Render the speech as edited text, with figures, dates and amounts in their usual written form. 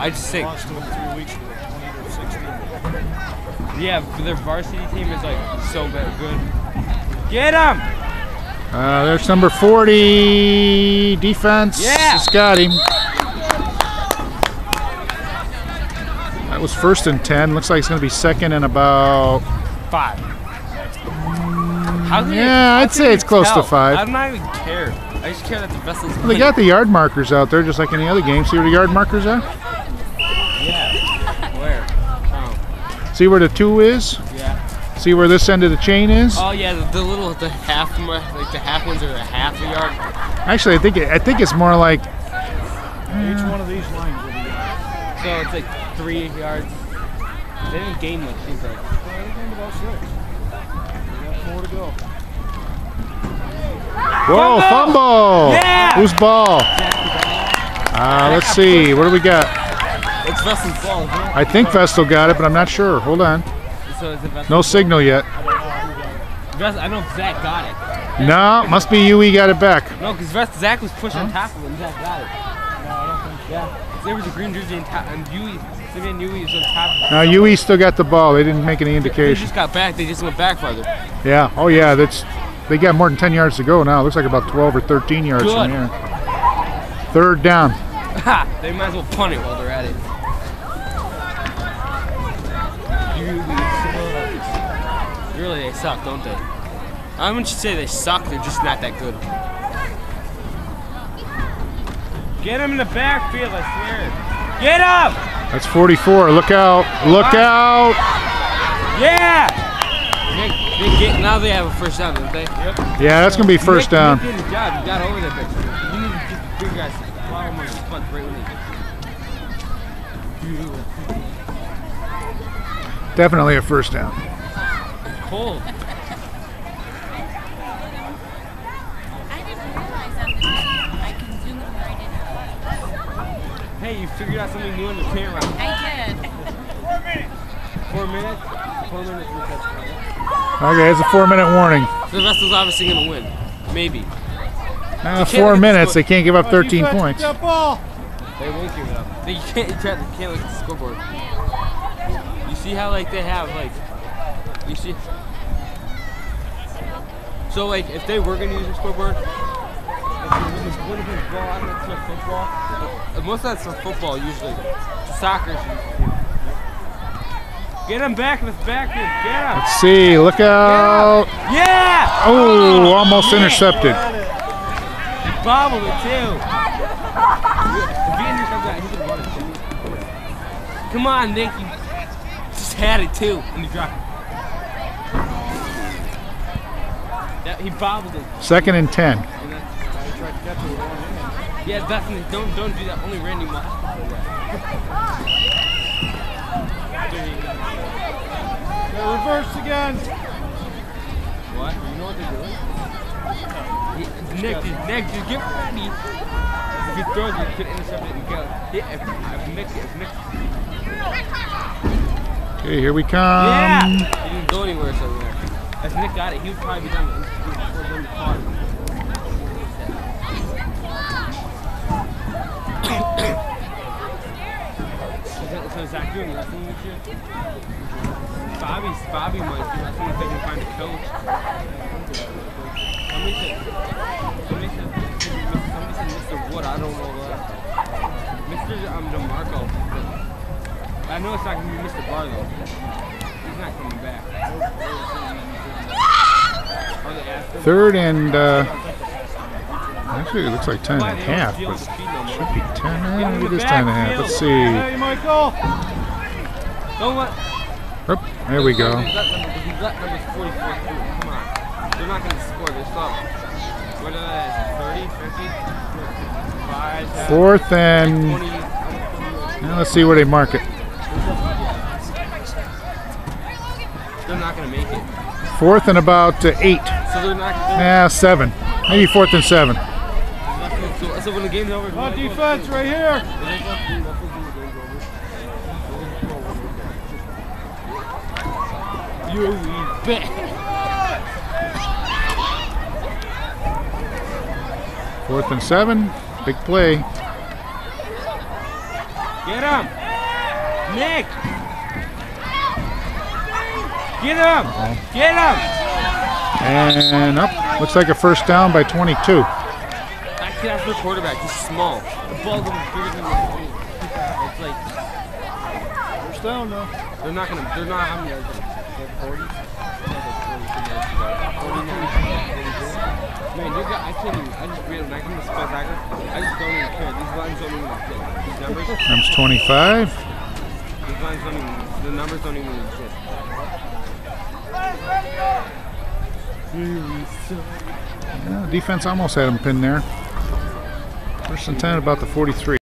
I'd say. Lost to them 3 weeks ago, 20 to 16. Yeah, their varsity team is like so good. Get him! There's number 40 defense. Yeah, it's got him. That was 1st and 10. Looks like it's going to be 2nd and about 5. I'd say it's close to 5. I don't even care. I just care that the Vestal's Well, they got the yard markers out there just like any other game. See where the yard markers are? Yeah. Where? Oh. See where the 2 is? Yeah. See where this end of the chain is? Oh yeah, the half, like the half ones are a half a yard. Actually, I think it's more like. Each one of these lines will be yard. So it's like 3 yards. They didn't gain much, did they? Well, they gained about 6. We got 4 to go. Whoa, fumble! Yeah! Whose ball? Let's see. What do we got? It's Vestal's ball. I think Vestal got it, but I'm not sure. Hold on. So is it Vestal's No signal yet. I know Zach got it. No, must be you. He got it back. No, because Zach was pushing on top of him. Zach got it. No, I don't think so. Yeah. There was a green jersey on top, and Yui was on top. Now Yui still got the ball. They didn't make any They indication. just got back. They just went back farther. Yeah. Oh yeah. They got more than 10 yards to go now. It looks like about 12 or 13 yards Good. from here. 3rd down. Ha! They might as well punt it while they're at it. Really, they suck, don't they? I wouldn't say they suck. They're just not that good. Get him in the backfield, I swear. Get up! That's 44. Look out! Look out! Yeah! Now they have a 1st down, don't they? Yep. Yeah, that's gonna be 1st down. You did the job. You got over there, bitch. You need to get the big guys to follow them on the punt right when they get. Definitely a 1st down. Cold. I didn't realize on the TV I can zoom it right in. Hey, you figured out something new in the camera. I did. 4 minutes? 4 minutes. Okay, it's a 4-minute warning. So the Vestal's obviously going to win. Maybe. 4 minutes. They can't give up 13 points. That ball. They won't give it up. You can't look at the scoreboard. You see how like they have like, you see. So like if they were gonna use the scoreboard, would have been ball. I don't know if it's football. Most of that's for football usually. Soccer. Get him back in the back. Get him. Let's see. Look out! Yeah! Oh, almost intercepted. He bobbled it too. Come on, Nick. You just had it too, and he dropped it. He bobbled it. 2nd and 10. Yeah, definitely. Don't do that. Only Randy Moss. They're reversed again. What? You know what they're doing? Nick, just get ready. If he throws it, you could intercept it and go. Yeah, if Nick. Okay, here we come. Yeah! He didn't go anywhere so there. If Nick got it, he would probably be done with it. So Zach doing wrestling this year? Bobby might do wrestling if they can find a coach. Somebody said Mr. Wood, I don't know that. Mr. DeMarco. I know it's not going to be Mr. Barr though. He's not coming back. 3rd and actually it looks like 10 and a half, but it should be 10. Maybe it is 10 and a half. Let's see. Hey, Michael. Don't let. Oop, there we go. If you let numbers 44 through, come on. They're not going to score. They're still. What is it? 30, 50, 5, 4th and. 20. Now let's see where they mark it. They're not going to make it. 4th and about 8. So they're not. 7. Maybe 4th and 7. So when the game's over. On defense right here. You bet. 4th and 7. Big play. Get him! him! Nick! Get him! Get him! And up. Looks like a first down by 22. That kid after the quarterback, he's small. The ball's almost bigger than the ball. It's like First down now. they're not having yards. Like 40. Man, you got, I can't even, I just read when I come to spectacular, I just don't even care. These lines don't even exist. These numbers, Times 25. these lines don't even, the numbers don't even exist. Yeah, defense almost had him pinned there. First and 10 about the 43.